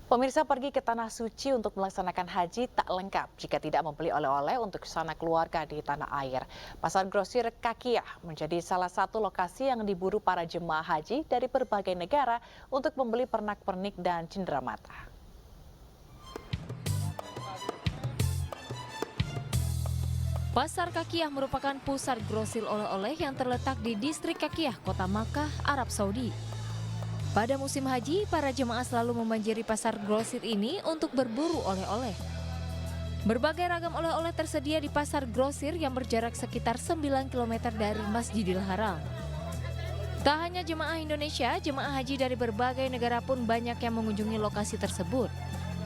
Pemirsa, pergi ke Tanah Suci untuk melaksanakan haji tak lengkap jika tidak membeli oleh-oleh untuk sanak keluarga di tanah air. Pasar grosir Kakiyah menjadi salah satu lokasi yang diburu para jemaah haji dari berbagai negara untuk membeli pernak-pernik dan cenderamata. Pasar Kakiyah merupakan pusat grosir oleh-oleh yang terletak di distrik Kakiyah, Kota Makkah, Arab Saudi. Pada musim haji, para jemaah selalu membanjiri pasar grosir ini untuk berburu oleh-oleh. Berbagai ragam oleh-oleh tersedia di pasar grosir yang berjarak sekitar 9 km dari Masjidil Haram. Tak hanya jemaah Indonesia, jemaah haji dari berbagai negara pun banyak yang mengunjungi lokasi tersebut.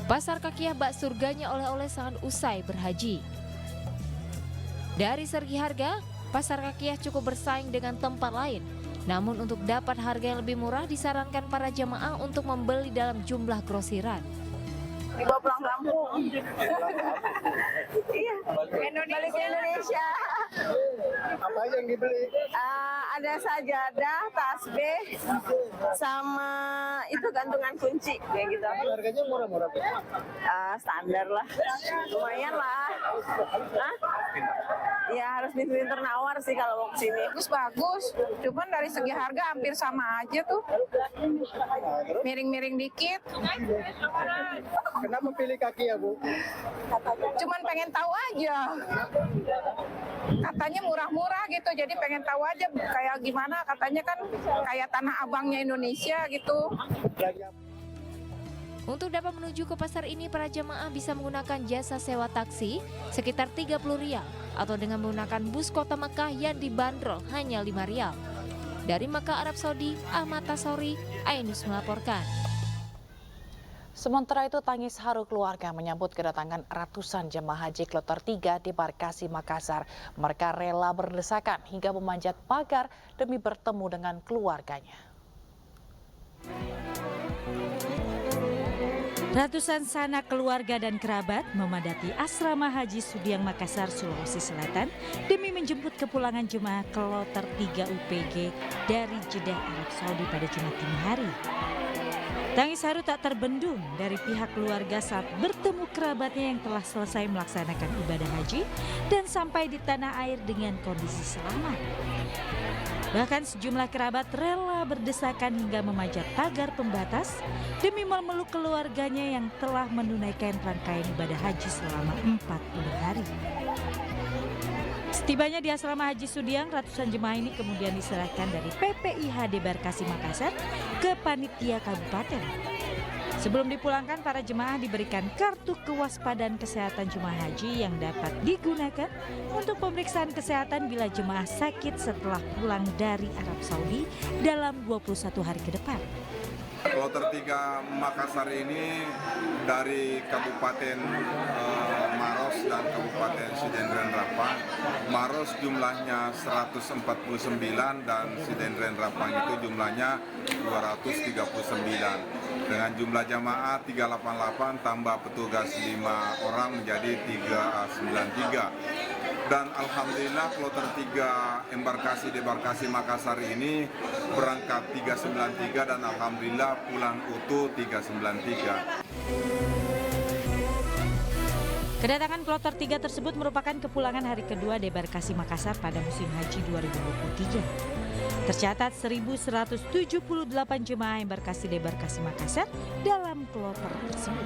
Pasar Kakiyah bak surganya oleh-oleh sangat usai berhaji. Dari segi harga, pasar Kakiyah cukup bersaing dengan tempat lain. Namun untuk dapat harga yang lebih murah disarankan para jemaah untuk membeli dalam jumlah grosiran. Dibawa pulang kampung. Iya, balik ke Indonesia. Apa aja yang dibeli? Ada sajadah, tasbih, sama itu gantungan kunci kayak gitu. Harganya murah-murah. Standar lah, lumayan lah. Hah? Ya harus pinter nawar sih kalau mau kesini. Bagus, cuman dari segi harga hampir sama aja tuh. Miring-miring dikit. Kenapa pilih kaki ya, Bu? Cuman pengen tahu aja. Katanya murah-murah gitu, jadi pengen tahu aja kayak gimana. Katanya kan kayak Tanah Abangnya Indonesia gitu. Untuk dapat menuju ke pasar ini, para jemaah bisa menggunakan jasa sewa taksi sekitar Rp30 atau dengan menggunakan bus kota Makkah yang dibanderol hanya Rp5. Dari Makkah, Arab Saudi, Ahmad Tasori, Ainus melaporkan. Sementara itu, tangis haru keluarga menyambut kedatangan ratusan jemaah haji kloter 3 di Barkasi, Makassar. Mereka rela berdesakan hingga memanjat pagar demi bertemu dengan keluarganya. Ratusan sanak keluarga dan kerabat memadati asrama haji Sudiang Makassar, Sulawesi Selatan demi menjemput kepulangan jemaah kloter 3 UPG dari Jeddah, Arab Saudi pada Jumat dini hari. Tangis haru tak terbendung dari pihak keluarga saat bertemu kerabatnya yang telah selesai melaksanakan ibadah haji dan sampai di tanah air dengan kondisi selamat. Bahkan sejumlah kerabat rela berdesakan hingga memanjat pagar pembatas demi memeluk keluarganya yang telah menunaikan rangkaian ibadah haji selama 40 hari. Setibanya di asrama haji Sudiang, ratusan jemaah ini kemudian diserahkan dari PPIH Debarkasi Makassar ke panitia kabupaten. Sebelum dipulangkan, para jemaah diberikan kartu kewaspadaan kesehatan jemaah haji yang dapat digunakan untuk pemeriksaan kesehatan bila jemaah sakit setelah pulang dari Arab Saudi dalam 21 hari ke depan. Kloter 3 Makassar ini dari Kabupaten Maros dan Kabupaten Sidendren Rapang. Maros jumlahnya 149 dan Sidendren Rapang itu jumlahnya 239. Dengan jumlah jamaah 388 tambah petugas 5 orang menjadi 393. Dan alhamdulillah kloter 3 embarkasi Debarkasi Makassar ini berangkat 393 dan alhamdulillah pulang utuh 393. Kedatangan kloter 3 tersebut merupakan kepulangan hari kedua Debarkasi Makassar pada musim haji 2023. Tercatat 1.178 jemaah embarkasi Debarkasi Makassar dalam kloter tersebut.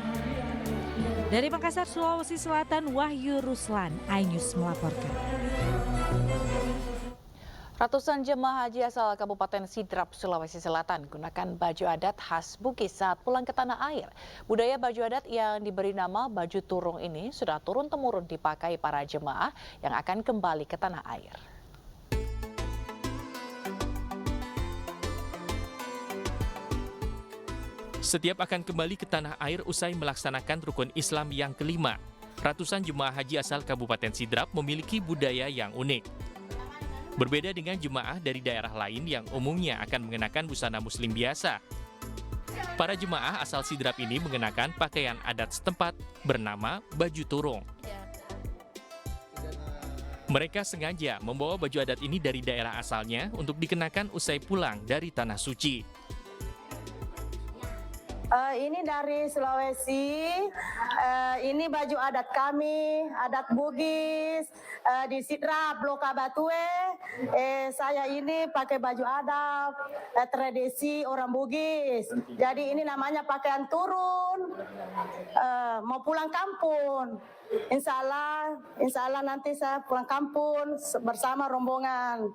Dari Makassar, Sulawesi Selatan, Wahyu Ruslan, Ainus melaporkan. Ratusan jemaah haji asal Kabupaten Sidrap, Sulawesi Selatan gunakan baju adat khas Bugis saat pulang ke tanah air. Budaya baju adat yang diberi nama baju turung ini sudah turun-temurun dipakai para jemaah yang akan kembali ke tanah air. Setiap akan kembali ke tanah air usai melaksanakan rukun Islam yang kelima, ratusan jemaah haji asal Kabupaten Sidrap memiliki budaya yang unik. Berbeda dengan jemaah dari daerah lain yang umumnya akan mengenakan busana muslim biasa. Para jemaah asal Sidrap ini mengenakan pakaian adat setempat bernama baju turung. Mereka sengaja membawa baju adat ini dari daerah asalnya untuk dikenakan usai pulang dari Tanah Suci. Ini dari Sulawesi, ini baju adat kami, adat Bugis, di Sidrap, Loka Batue. Saya ini pakai baju adat, tradisi orang Bugis. Jadi ini namanya pakaian turun, mau pulang kampung. Insya Allah nanti saya pulang kampung bersama rombongan.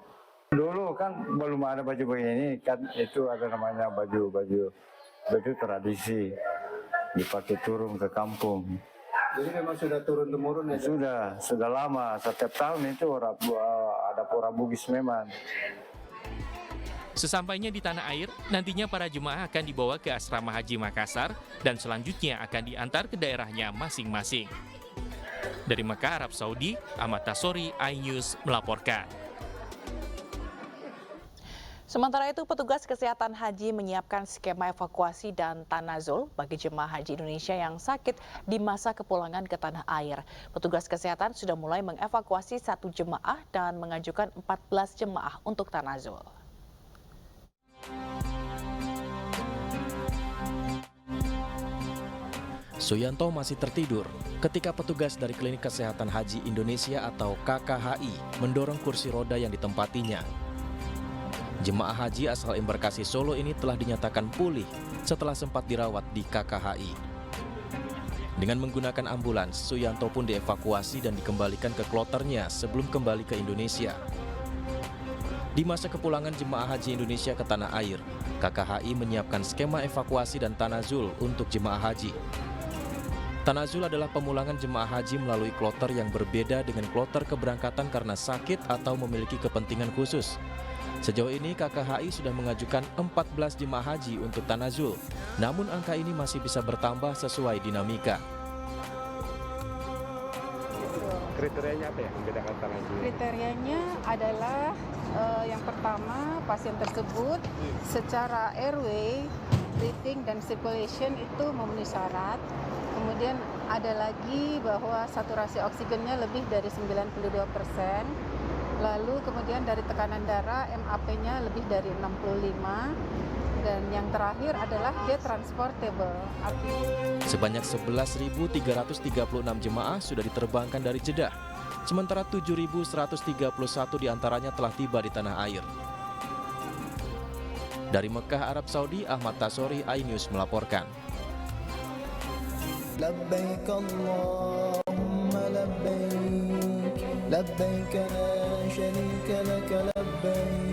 Dulu kan belum ada baju begini, kan itu ada namanya baju tradisi, dipakai turun ke kampung. Jadi memang sudah turun-temurun ya? Sudah lama, setiap tahun itu ada orang Bugis memang. Sesampainya di tanah air, nantinya para jemaah akan dibawa ke Asrama Haji Makassar dan selanjutnya akan diantar ke daerahnya masing-masing. Dari Mekah, Arab Saudi, Ahmad Tasori, iNews melaporkan. Sementara itu, petugas kesehatan haji menyiapkan skema evakuasi dan tanazul bagi jemaah haji Indonesia yang sakit di masa kepulangan ke tanah air. Petugas kesehatan sudah mulai mengevakuasi 1 jemaah dan mengajukan 14 jemaah untuk tanazul. Suyanto masih tertidur ketika petugas dari Klinik Kesehatan Haji Indonesia atau KKHI mendorong kursi roda yang ditempatinya. Jemaah haji asal embarkasi Solo ini telah dinyatakan pulih setelah sempat dirawat di KKHI. Dengan menggunakan ambulans, Suyanto pun dievakuasi dan dikembalikan ke kloternya sebelum kembali ke Indonesia. Di masa kepulangan jemaah haji Indonesia ke tanah air, KKHI menyiapkan skema evakuasi dan tanazul untuk jemaah haji. Tanazul adalah pemulangan jemaah haji melalui kloter yang berbeda dengan kloter keberangkatan karena sakit atau memiliki kepentingan khusus. Sejauh ini KKHI sudah mengajukan 14 jemaah haji untuk tanazul, namun angka ini masih bisa bertambah sesuai dinamika. Kriterianya apa ya membedakan tanazul? Kriterianya adalah yang pertama, pasien tersebut secara airway, breathing, dan circulation itu memenuhi syarat. Kemudian ada lagi bahwa saturasi oksigennya lebih dari 92%. Lalu kemudian dari tekanan darah, MAP-nya lebih dari 65. Dan yang terakhir adalah dia transportable. Sebanyak 11.336 jemaah sudah diterbangkan dari Jeddah, sementara 7.131 diantaranya telah tiba di tanah air. Dari Mekah, Arab Saudi, Ahmad Tasori, iNews melaporkan. Labbaik Allahumma labbaik, labbaik la syarika laka labbaik.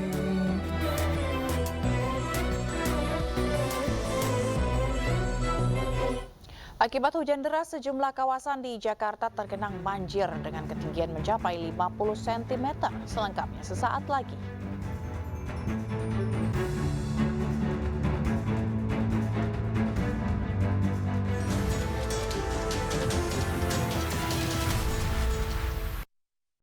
Akibat hujan deras, sejumlah kawasan di Jakarta tergenang banjir dengan ketinggian mencapai 50 cm. Selengkapnya sesaat lagi.